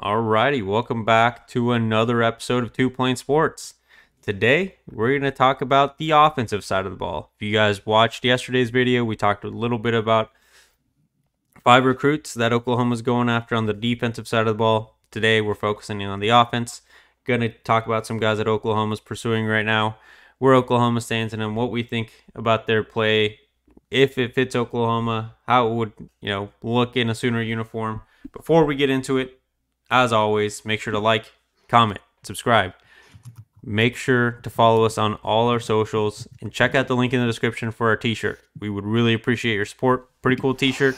Alrighty, welcome back to another episode of Two Plane Sports. Today, we're going to talk about the offensive side of the ball. If you guys watched yesterday's video, we talked a little bit about 5 recruits that Oklahoma's going after on the defensive side of the ball. Today, we're focusing on the offense. Going to talk about some guys that Oklahoma's pursuing right now, where Oklahoma stands, and then what we think about their play, if it fits Oklahoma, how it would look in a Sooner uniform. Before we get into it, as always, make sure to like, comment, subscribe. Make sure to follow us on all our socials and check out the link in the description for our t-shirt. We would really appreciate your support. Pretty cool t-shirt.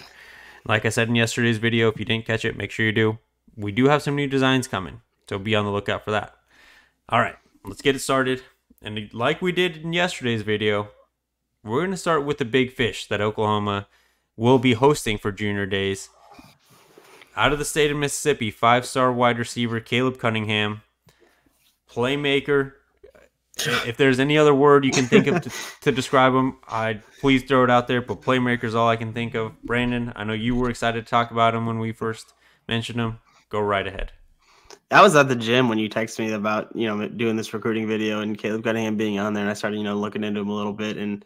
Like I said in yesterday's video, if you didn't catch it, make sure you do. We do have some new designs coming, so be on the lookout for that. All right, let's get it started. And like we did in yesterday's video, we're going to start with the big fish that Oklahoma will be hosting for Junior Days. Out of the state of Mississippi, 5-star wide receiver Caleb Cunningham, playmaker. If there's any other word you can think of to describe him, please throw it out there. But playmaker is all I can think of. Brandon, I know you were excited to talk about him when we first mentioned him. Go right ahead. I was at the gym when you texted me about doing this recruiting video and Caleb Cunningham being on there, and I started looking into him a little bit, and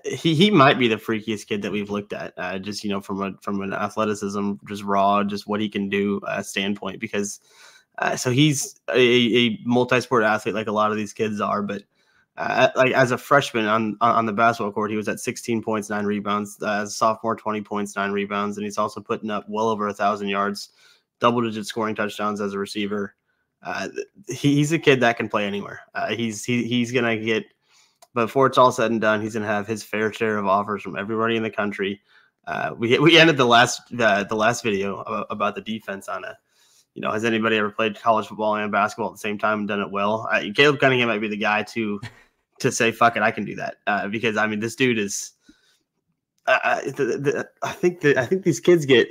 he might be the freakiest kid that we've looked at, just from an athleticism, just raw, just what he can do standpoint. Because so he's a multi-sport athlete like a lot of these kids are, but like as a freshman on the basketball court, he was at 16 points, 9 rebounds. As a sophomore, 20 points, 9 rebounds, and he's also putting up well over 1,000 yards, double-digit scoring touchdowns as a receiver. He's a kid that can play anywhere. He's gonna get. But before it's all said and done, he's going to have his fair share of offers from everybody in the country. We ended the last video about the defense on has anybody ever played college football and basketball at the same time and done it well? Caleb Cunningham might be the guy to say, fuck it, I can do that. Because, I mean, this dude is I think these kids get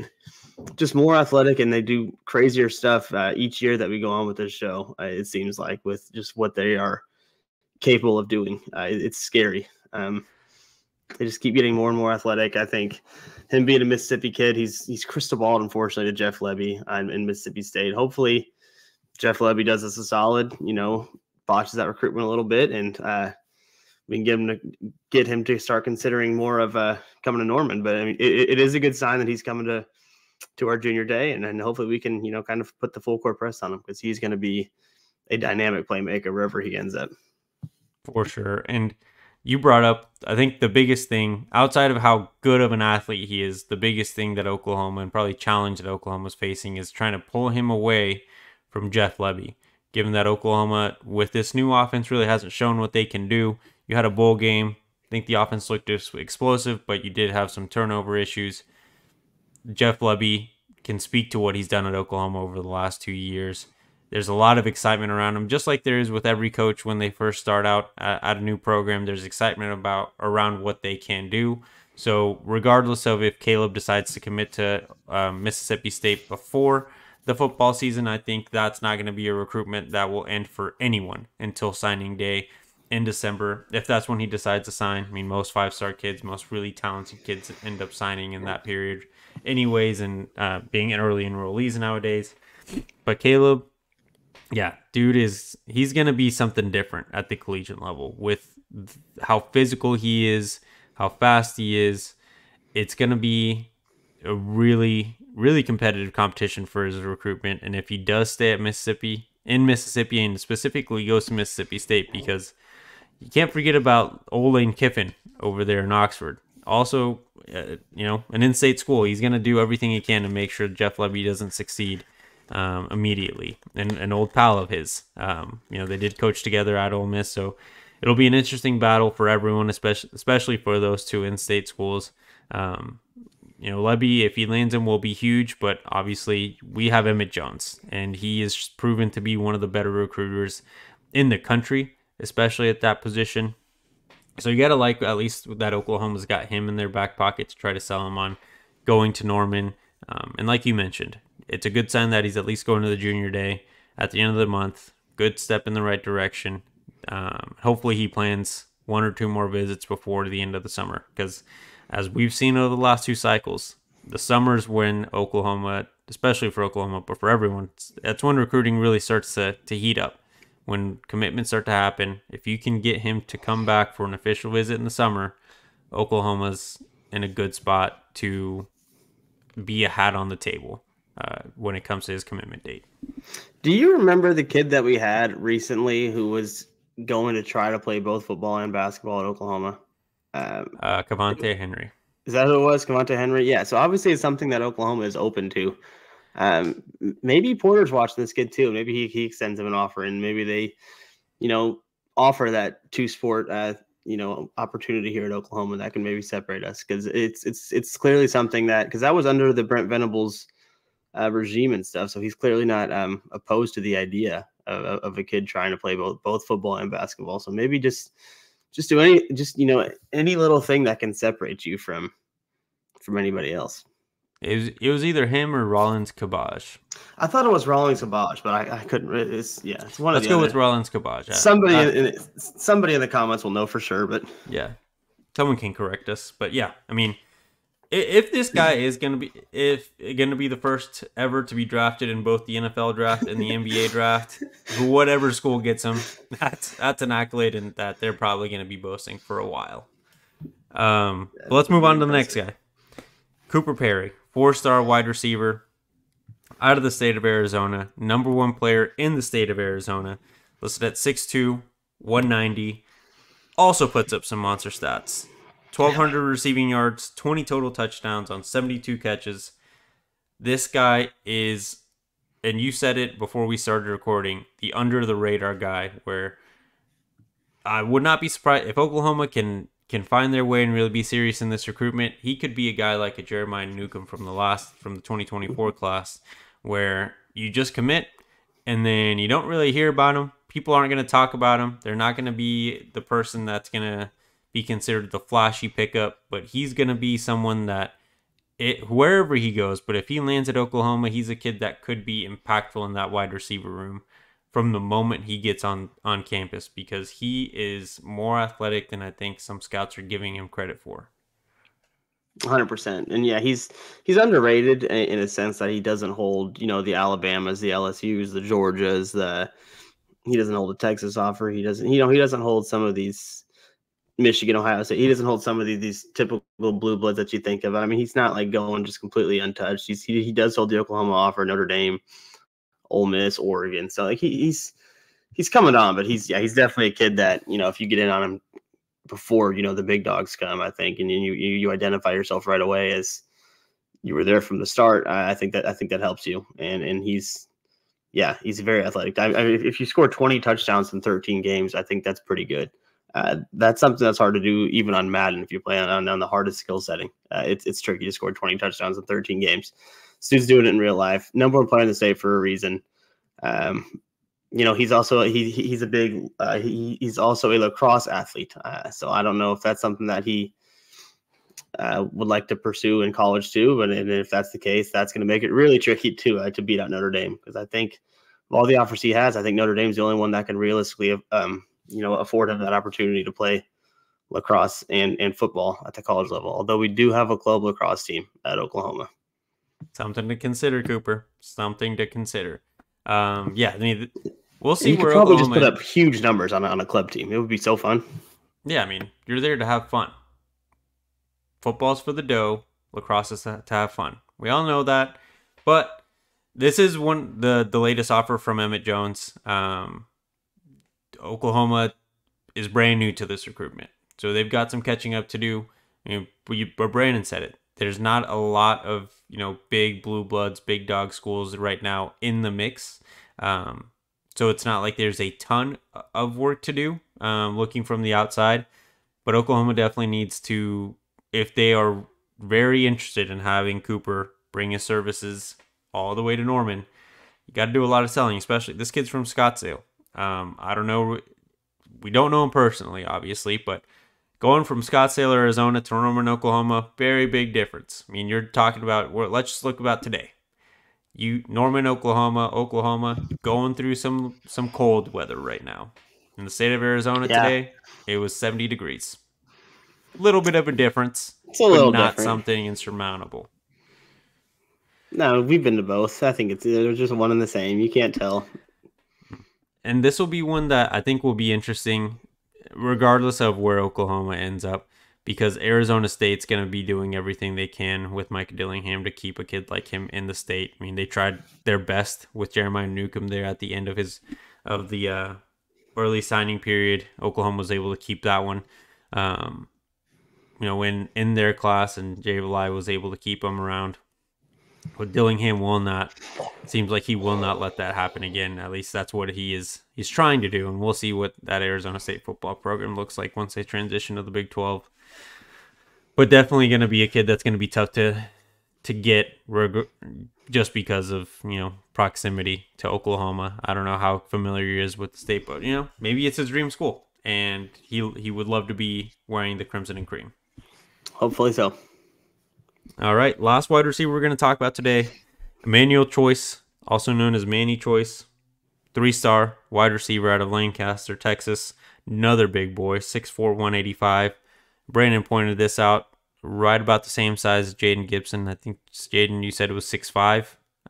just more athletic and they do crazier stuff each year that we go on with this show. It seems like with just what they are capable of doing. It's scary. They just keep getting more and more athletic. I think him being a Mississippi kid, he's crystal balled, unfortunately, to Jeff Lebby in Mississippi State. Hopefully Jeff Lebby does us a solid, botches that recruitment a little bit, and we can get him to start considering more of coming to Norman. But I mean, it is a good sign that he's coming to our junior day, and then hopefully we can kind of put the full court press on him, because he's going to be a dynamic playmaker wherever he ends up. For sure. And you brought up, I think the biggest thing, outside of how good of an athlete he is, the biggest thing that Oklahoma, and probably challenge that Oklahoma's facing, is trying to pull him away from Jeff Lebby. Given that Oklahoma, with this new offense, really hasn't shown what they can do. You had a bowl game. I think the offense looked explosive, but you did have some turnover issues. Jeff Lebby can speak to what he's done at Oklahoma over the last 2 years. There's a lot of excitement around him, just like there is with every coach when they first start out at a new program. There's excitement around what they can do. So regardless of if Caleb decides to commit to Mississippi State before the football season, I think that's not going to be a recruitment that will end for anyone until signing day in December, if that's when he decides to sign. I mean, most 5-star kids, most really talented kids end up signing in that period anyways, and being an early enrollees nowadays. But Caleb, yeah, dude, he's going to be something different at the collegiate level with how physical he is, how fast he is. It's going to be a really, really competitive competition for his recruitment. And if he does stay at Mississippi, and specifically goes to Mississippi State, because you can't forget about old Lane Kiffin over there in Oxford. Also, an in-state school. He's going to do everything he can to make sure Jeff Lebby doesn't succeed immediately. And an old pal of his. They did coach together at Ole Miss, so it'll be an interesting battle for everyone, especially for those two in-state schools. Lebby, if he lands him, will be huge, but obviously we have Emmett Jones, and he is proven to be one of the better recruiters in the country, especially at that position. So you got to like at least that Oklahoma's got him in their back pocket to try to sell him on going to Norman. And like you mentioned, it's a good sign that he's at least going to the junior day at the end of the month. Good step in the right direction. Hopefully he plans 1 or 2 more visits before the end of the summer, because as we've seen over the last 2 cycles, the summer's when Oklahoma especially for Oklahoma, but for everyone. That's when recruiting really starts to heat up. When commitments start to happen, if you can get him to come back for an official visit in the summer, Oklahoma's in a good spot to be a hat on the table when it comes to his commitment date. Do you remember the kid that we had recently who was going to try to play both football and basketball at Oklahoma? Um, Cavante Henry. is that who it was? Cavante Henry? Yeah. So obviously it's something that Oklahoma is open to. Maybe Porter's watching this kid too. Maybe he extends him an offer, and maybe they, you know, offer that two sport, opportunity here at Oklahoma that can maybe separate us, because it's clearly something that, because that was under the Brent Venables regime and stuff. So he's clearly not opposed to the idea of a kid trying to play both football and basketball. So maybe just do any little thing that can separate you from anybody else. It was either him or Rollins Kabaj. I thought it was Rawlings Kabaj, but I couldn't. It's one of Let's the go other. with Rollins Kabaj. Somebody in the comments will know for sure, but yeah, someone can correct us. But yeah, I mean, if this guy is gonna be the first ever to be drafted in both the NFL draft and the NBA draft, whatever school gets him, that's an accolade, and that they're probably gonna be boasting for a while. But let's move on to the next guy, Cooper Perry, 4-star wide receiver out of the state of Arizona, number 1 player in the state of Arizona, listed at 6'2", 190. Also puts up some monster stats. 1,200 receiving yards, 20 total touchdowns on 72 catches. This guy is, and you said it before we started recording, the under-the-radar guy, where I would not be surprised if Oklahoma can find their way and really be serious in this recruitment. He could be a guy like a Jeremiah Newcomb from the 2024 class, where you just commit and then you don't really hear about him. People aren't going to talk about him. They're not going to be the person that's going to be considered the flashy pickup, but he's going to be someone that wherever he goes, but if he lands at Oklahoma, he's a kid that could be impactful in that wide receiver room from the moment he gets on campus, because he is more athletic than I think some scouts are giving him credit for. 100%. And yeah, he's underrated in a sense that he doesn't hold, the Alabamas, the LSUs, the Georgias, he doesn't hold a Texas offer. He doesn't hold some of these Michigan, Ohio State. He doesn't hold some of these typical blue bloods that you think of. I mean, he's not like going just completely untouched. He does hold the Oklahoma offer, Notre Dame, Ole Miss, Oregon. So like he's coming on, but he's definitely a kid that, if you get in on him before, the big dogs come, I think, and you identify yourself right away as you were there from the start. I think that helps you. And he's very athletic. If you score 20 touchdowns in 13 games, I think that's pretty good. That's something that's hard to do even on Madden. If you play on the hardest skill setting, it's tricky to score 20 touchdowns in 13 games. Stu's doing it in real life. Number 1 player in the state for a reason. He's also he's a big he's also a lacrosse athlete. So I don't know if that's something that he would like to pursue in college too. But if that's the case, that's going to make it really tricky to beat out Notre Dame, because I think of all the offers he has, I think Notre Dame's the only one that can realistically afford him that opportunity to play lacrosse and football at the college level. Although we do have a club lacrosse team at Oklahoma. Something to consider, Cooper. Something to consider. I mean, we'll see. You could probably just put up huge numbers on a club team. It would be so fun. Yeah, I mean, you're there to have fun. Football's for the dough. Lacrosse is to have fun. We all know that. But this is the latest offer from Emmett Jones. Oklahoma is brand new to this recruitment, so they've got some catching up to do. But Brandon said it. There's not a lot of big blue bloods, big dog schools right now in the mix. So it's not like there's a ton of work to do looking from the outside. But Oklahoma definitely needs to, if they are very interested in having Cooper bring his services all the way to Norman, you got to do a lot of selling, especially this kid's from Scottsdale. I don't know. We don't know him personally, obviously, but going from Scottsdale, Arizona to Norman, Oklahoma, very big difference. I mean, you're talking about, let's just look about today. Norman, Oklahoma, going through some cold weather right now. In the state of Arizona today, it was 70 degrees. A little bit of a difference, it's a little but not different. Something insurmountable. No, we've been to both. I think they're just one and the same. You can't tell. And this will be one that I think will be interesting, regardless of where Oklahoma ends up, because Arizona State's going to be doing everything they can with Mike Dillingham to keep a kid like him in the state. I mean, they tried their best with Jeremiah Newcomb there at the end of the early signing period. Oklahoma was able to keep that one. Um, in their class, and Jay Valai was able to keep him around. But Dillingham will not. It seems like he will not let that happen again. At least that's what he's trying to do, and we'll see what that Arizona State football program looks like once they transition to the Big 12. But definitely going to be a kid that's going to be tough to get, just because of proximity to Oklahoma. I don't know how familiar he is with the state, but maybe it's his dream school, and he would love to be wearing the crimson and cream. Hopefully so. All right, last wide receiver we're going to talk about today, Emanuel Choice, also known as Manny Choice, 3-star wide receiver out of Lancaster, Texas. Another big boy, 6'4", 185. Brandon pointed this out, right about the same size as Jaden Gibson. I think, Jaden, you said it was 6'5".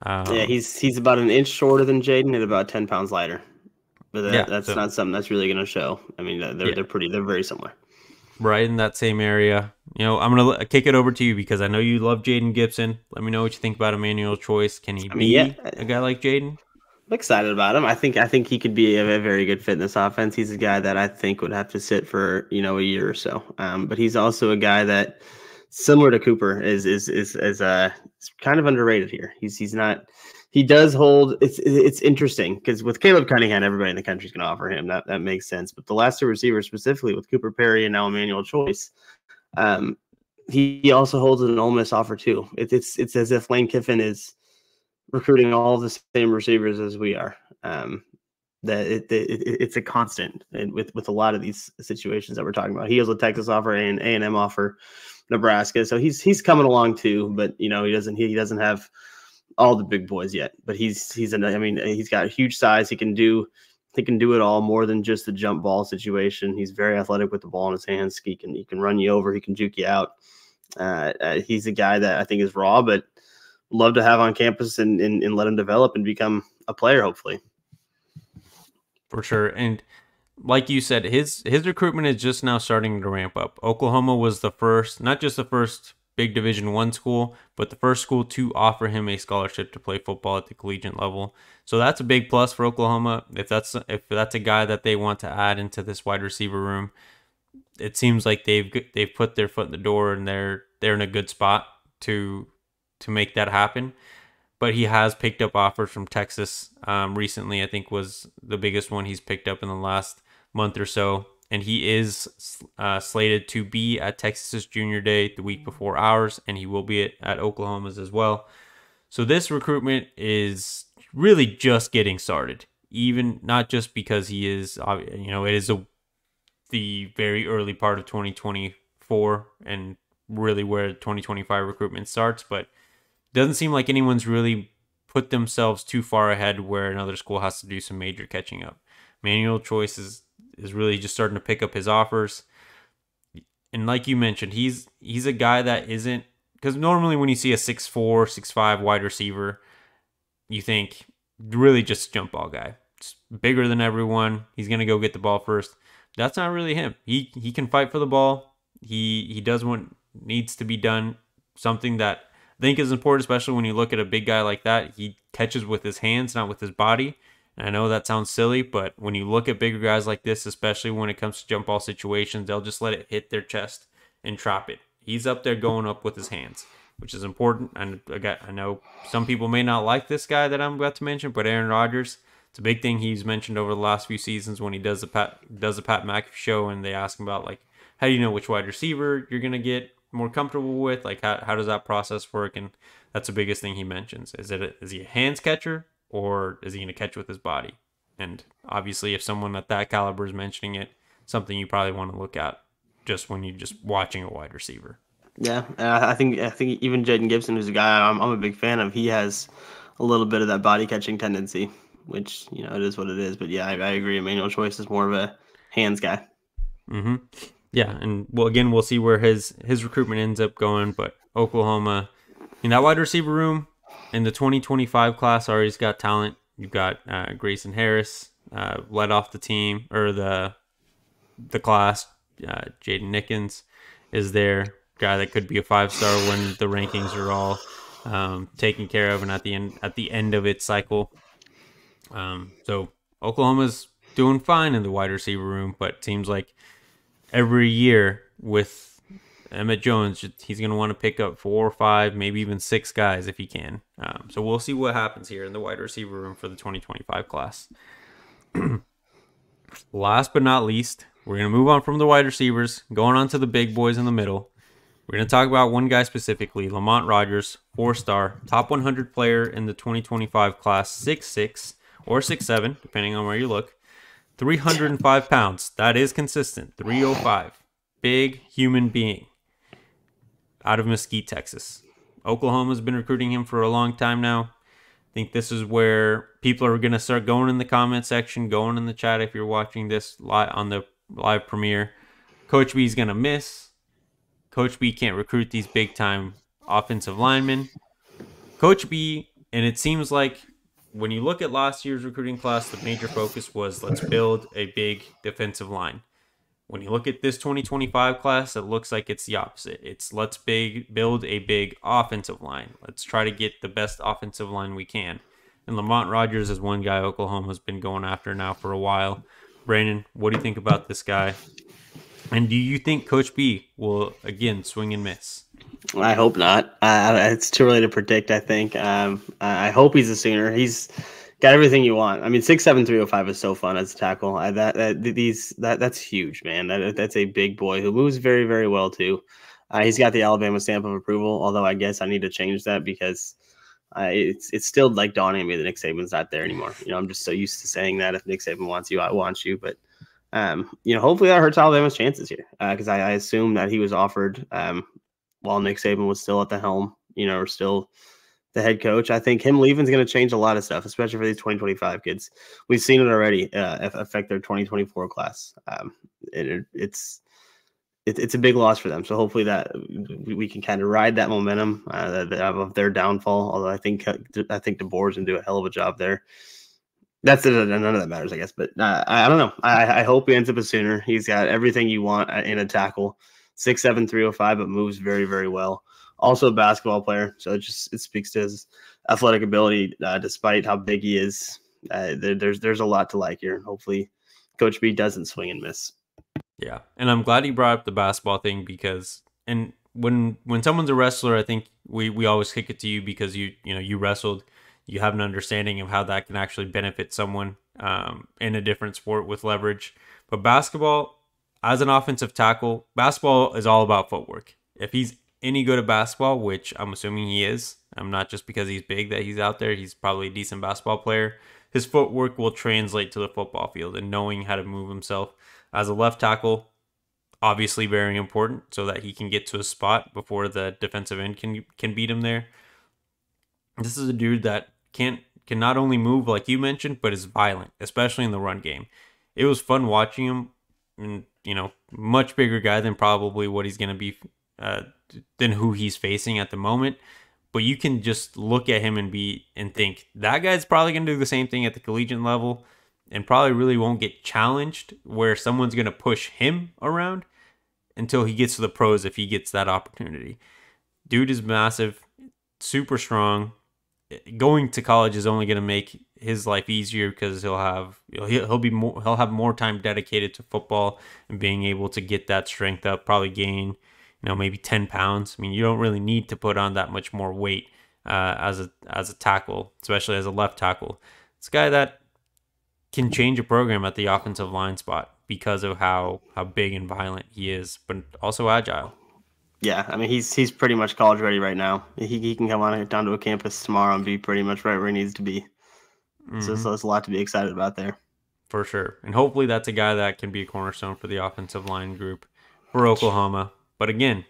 Yeah, he's about an inch shorter than Jaden and about 10 pounds lighter. But Yeah, that's so not something that's really going to show. I mean, yeah, they're very similar. right in that same area. I'm going to kick it over to you because I know you love Jaden Gibson. Let me know what you think about Emmanuel Choice. Can he I mean, yeah, be a guy like Jaden? I'm excited about him. I think he could be a very good fit in this offense. He's a guy that I think would have to sit for a year or so. But he's also a guy that, similar to Cooper, is kind of underrated here. He's not. He does hold. It's interesting because with Caleb Cunningham, everybody in the country is going to offer him. That makes sense. But the last two receivers, specifically with Cooper Perry and now Emanuel Choice, um, he also holds an Ole Miss offer too. It's as if Lane Kiffin is recruiting all the same receivers as we are. That it's a constant with a lot of these situations that we're talking about. He has a Texas offer and A&M offer, Nebraska, so he's coming along too. But he doesn't have all the big boys yet. But he's got huge size. He can do it all, more than just the jump ball situation. He's very athletic with the ball in his hands. He can run you over. He can juke you out. He's a guy that I think is raw, but love to have on campus and let him develop and become a player, hopefully. For sure. And like you said, his recruitment is just now starting to ramp up. Oklahoma was the first, not just the first big Division I school, but the first school to offer him a scholarship to play football at the collegiate level. So that's a big plus for Oklahoma. If that's a guy that they want to add into this wide receiver room, it seems like they've put their foot in the door, and they're in a good spot to make that happen. But he has picked up offers from Texas recently. I think was the biggest one he's picked up in the last month or so. And he is slated to be at Texas's Junior Day the week before ours, and he will be at Oklahoma's as well. So this recruitment is really just getting started. Even not just because he is, it is the very early part of 2024 and really where 2025 recruitment starts, but doesn't seem like anyone's really put themselves too far ahead where another school has to do some major catching up. Manuel Choice is really just starting to pick up his offers. And like you mentioned, he's a guy that isn't, because normally when you see a 6'4", 6'5" wide receiver, you think really just jump ball guy. It's bigger than everyone. He's going to go get the ball first. That's not really him. He can fight for the ball. He does what needs to be done. Something that I think is important, especially when you look at a big guy like that. He catches with his hands, not with his body. And I know that sounds silly, but when you look at bigger guys like this, especially when it comes to jump ball situations, they'll just let it hit their chest and trap it. He's up there going up with his hands, which is important. And I know some people may not like this guy that I'm about to mention, but Aaron Rodgers, it's a big thing he's mentioned over the last few seasons when he does the Pat McAfee show, and they ask him about, like, how do you know which wide receiver you're going to get more comfortable with? Like, how does that process work? And that's the biggest thing he mentions. Is he a hands catcher, or is he going to catch with his body? And obviously, if someone at that caliber is mentioning it, something you probably want to look at just when you're just watching a wide receiver. Yeah, I think even Jaden Gibson, who's a guy I'm a big fan of, he has a little bit of that body catching tendency, which it is what it is. But yeah, I agree. Emmanuel Choice is more of a hands guy. Mm-hmm. Yeah, and we'll see where his recruitment ends up going. But Oklahoma, in that wide receiver room, In the 2025 class, Ari's got talent. You've got Grayson Harris led off the team or the class. Jaden Nickens is there, guy that could be a 5-star when the rankings are all taken care of and at the end of its cycle. So Oklahoma's doing fine in the wide receiver room, but it seems like every year with Emmett Jones, he's going to want to pick up 4 or 5, maybe even 6 guys if he can. So we'll see what happens here in the wide receiver room for the 2025 class. Last but not least, we're going to move on from the wide receivers, going on to the big boys in the middle. We're going to talk about one guy specifically, Lamont Rogers, 4-star, top 100 player in the 2025 class, 6'6", or 6'7", depending on where you look. 305 pounds. That is consistent. 305. Big human being. Out of Mesquite, Texas. Oklahoma's been recruiting him for a long time now. I think this is where people are going to start going in the comment section, going in the chat if you're watching this live on the live premiere. Coach B's going to miss. Coach B can't recruit these big-time offensive linemen. Coach B, and it seems like when you look at last year's recruiting class, the major focus was let's build a big defensive line. When you look at this 2025 class, it looks like it's the opposite. It's let's build a big offensive line. Let's try to get the best offensive line we can. And Lamont Rogers is one guy Oklahoma's been going after now for a while. Brandon, what do you think about this guy? And do you think Coach B will, again, swing and miss? I hope not. It's too early to predict, I think. I hope he's a Sooner. He's got everything you want. I mean, 6'7", 305 is so fun as a tackle. That's huge, man. That's a big boy who moves very, very well, too. He's got the Alabama stamp of approval, although I guess I need to change that because it's still like dawning on me that Nick Saban's not there anymore. You know, I'm just so used to saying that if Nick Saban wants you, I want you. But, you know, hopefully that hurts Alabama's chances here because I assume that he was offered while Nick Saban was still at the helm, you know, or still the head coach. I think him leaving is going to change a lot of stuff, especially for these 2025 kids. We've seen it already affect their 2024 class. It's a big loss for them. So hopefully that we can kind of ride that momentum of their downfall. Although I think DeBoer's going to do a hell of a job there. That's it. None of that matters, I guess. But I don't know. I hope he ends up a Sooner. He's got everything you want in a tackle. 6'7", 305, but moves very, very well. Also a basketball player, so it speaks to his athletic ability, despite how big he is. There's a lot to like here. Hopefully, Coach B doesn't swing and miss. Yeah, and I'm glad he brought up the basketball thing because, and when someone's a wrestler, I think we always kick it to you because you wrestled, you have an understanding of how that can actually benefit someone in a different sport with leverage. But basketball, as an offensive tackle, basketball is all about footwork. If he's any good at basketball, which I'm assuming he is, I'm not just because he's big that he's out there, he's probably a decent basketball player. His footwork will translate to the football field and knowing how to move himself. As a left tackle, obviously very important so that he can get to a spot before the defensive end can beat him there. This is a dude that can not only move like you mentioned, but is violent, especially in the run game. It was fun watching him. And, you know, much bigger guy than probably what he's going to be, than who he's facing at the moment. But you can just look at him and think that guy's probably going to do the same thing at the collegiate level and probably really won't get challenged where someone's going to push him around until he gets to the pros if he gets that opportunity. Dude is massive, super strong. Going to college is only going to make his life easier because he'll have more time dedicated to football and being able to get that strength up, probably gain, maybe 10 pounds. I mean, you don't really need to put on that much more weight as a tackle, especially as a left tackle. It's a guy that can change a program at the offensive line spot because of how big and violent he is, but also agile. Yeah, I mean, he's pretty much college ready right now. He can come on down to a campus tomorrow and be pretty much right where he needs to be. Mm-hmm. So there's a lot to be excited about there. For sure. And hopefully that's a guy that can be a cornerstone for the offensive line group for Oklahoma. But again,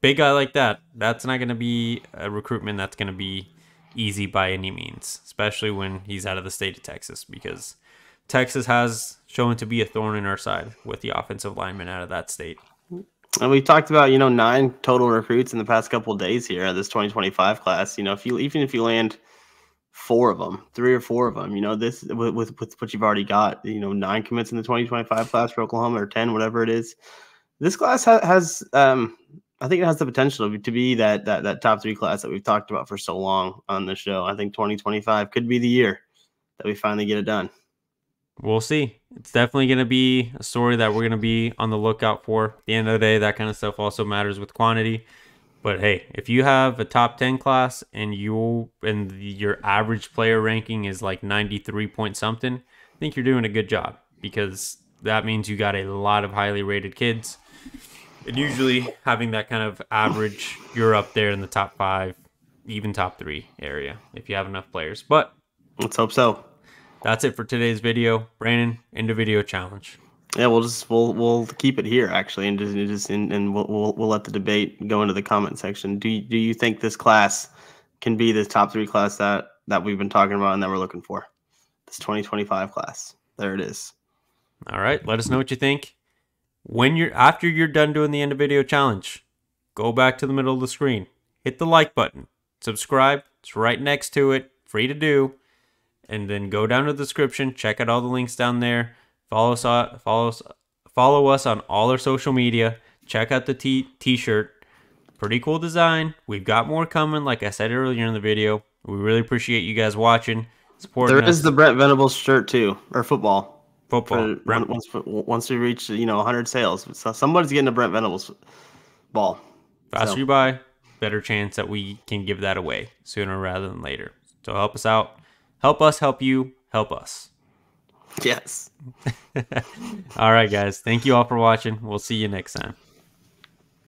big guy like that, that's not going to be a recruitment that's going to be easy by any means, especially when he's out of the state of Texas, because Texas has shown to be a thorn in our side with the offensive linemen out of that state. And we talked about, 9 total recruits in the past couple of days here at this 2025 class. If you even if you land 4 of them, 3 or 4 of them, this with what you've already got, 9 commits in the 2025 class for Oklahoma, or 10, whatever it is. This class has I think it has the potential to be that top 3 class that we've talked about for so long on the show. I think 2025 could be the year that we finally get it done. We'll see. It's definitely going to be a story that we're going to be on the lookout for. At the end of the day, that kind of stuff also matters with quantity. But hey, if you have a top 10 class and your average player ranking is like 93 point something, I think you're doing a good job, because that means you got a lot of highly rated kids. And usually having that kind of average, you're up there in the top 5, even top 3 area if you have enough players. But let's hope so. That's it for today's video. Brandon, into video challenge. Yeah, we'll keep it here actually, and we'll let the debate go into the comment section. Do you think this class can be the top 3 class that we've been talking about and that we're looking for? This 2025 class. There it is. All right, let us know what you think. After you're done doing the end of video challenge, go back to the middle of the screen, hit the like button, subscribe. It's right next to it, free to do. And then go down to the description, check out all the links down there. Follow us on all our social media. Check out the t-shirt. Pretty cool design. We've got more coming, like I said earlier in the video. We really appreciate you guys watching, supporting us. There is the Brent Venables shirt too, or football. Football. Once we reach 100 sales, so somebody's getting a Brent Venables ball. Faster you buy, better chance that we can give that away sooner rather than later. So help us out. Help us help you. Help us. Yes. All right, guys. Thank you all for watching. We'll see you next time.